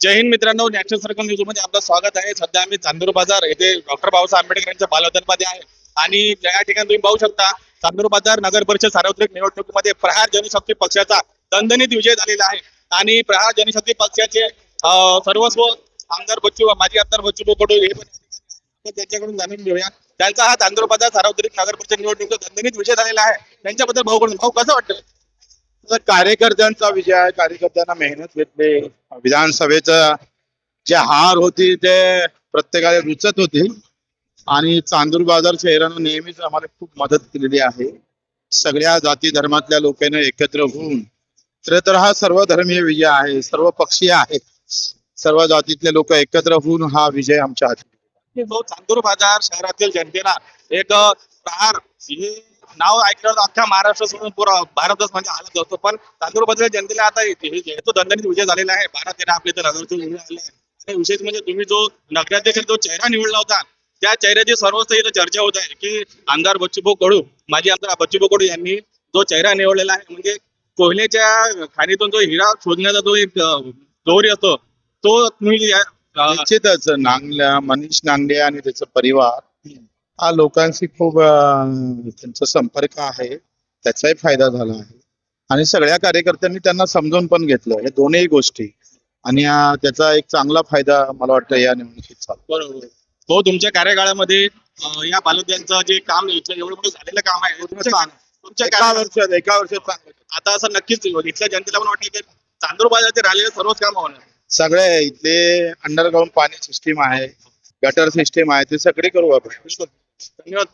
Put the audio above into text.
जय हिंद मित्रांनो, national circle news मध्ये आपलं स्वागत आहे. सध्या आम्ही चांदूर बाजार येथे डॉक्टर बाबासाहेब आंबेडकर यांच्या बालवदनमध्ये आहे आणि या ठिकाणी तुम्ही पाहू शकता चांदूर बाजार नगर परिषद सार्वत्रिक निवडणुकीमध्ये प्रहार जनशक्ती पक्षाचा दणदणीत विजय झालेला आहे आणि प्रहार जनशक्ती पक्षाचे सर्वस्व आमदार बच्चू माजी आमदार बच्चू कडू हे पण आपण त्यांच्याकडून जाणून घेऊया. त्यांचा हा चांदूर बाजार सार्वत्रिक नगर परिषद निवडणुकीचा दणदणीत विजय झालेला आहे. त्यांच्याबद्दल भाऊ कसं वाटतं? तर कार्यकर्त्यांचा विजय आहे. कार्यकर्त्यांना मेहनत घेतली. विधानसभेचं जे हार होती ते प्रत्येकाला रुचत होती आणि चांदूर बाजार शहरानं नेहमीच आम्हाला खूप मदत केलेली आहे. सगळ्या जाती धर्मातल्या लोकांना एकत्र होऊन तर हा सर्वधर्मीय विजय आहे. सर्व पक्षीय आहे. सर्व जातीतले लोक एकत्र होऊन हा विजय आमच्या हाती. जो चांदूर बाजार शहरातील जनतेला एक प्रहार हे नाव ऐकलं तर अख्ख्या महाराष्ट्र सोडून पुरा भारतच म्हणजे हालत असतो, पण चांदूर बाजार जनतेला आता तो दणदणीत विजय झालेला आहे. 12-13 आपले तर नगरचे निवडून आले आहे. आणि विशेष म्हणजे तुम्ही जो नगराध्यक्ष जो चेहरा निवडला होता त्या चेहऱ्याची सर्वच इथं चर्चा होत आहे की आमदार बच्चूभाऊ कडू माजी आमदार बच्चूभाऊ कडू यांनी जो चेहरा निवडलेला आहे म्हणजे कोयल्याच्या खाणीतून जो हिरा शोधण्याचा जो एक दोरी असतो तो तुम्ही निश्चितच मनीष नांगले आणि त्याचा परिवार हा लोकांशी खूप त्यांचा संपर्क आहे. त्याचाही फायदा झाला आहे आणि सगळ्या कार्यकर्त्यांनी त्यांना समजून पण घेतलं. हे दोन्ही गोष्टी आणि त्याचा एक चांगला फायदा मला वाटतं या निवडणुकीत झाला. बरोबर. तो तुमच्या कार्यकाळामध्ये या बालुद्यांचं जे काम इथलं एवढं मोठं झालेलं काम आहे तुमच्या एका वर्षात चांगलं. आता असं नक्कीच इथल्या जनतेला पण वाटतं की चांदूर बाजारचे राहिलेले सर्वच काम होणार. सगळे इथले अंडरग्राऊंड पाणी सिस्टीम आहे, गटर सिस्टीम आहे, ते सगळे करू आपण. धन्यवाद.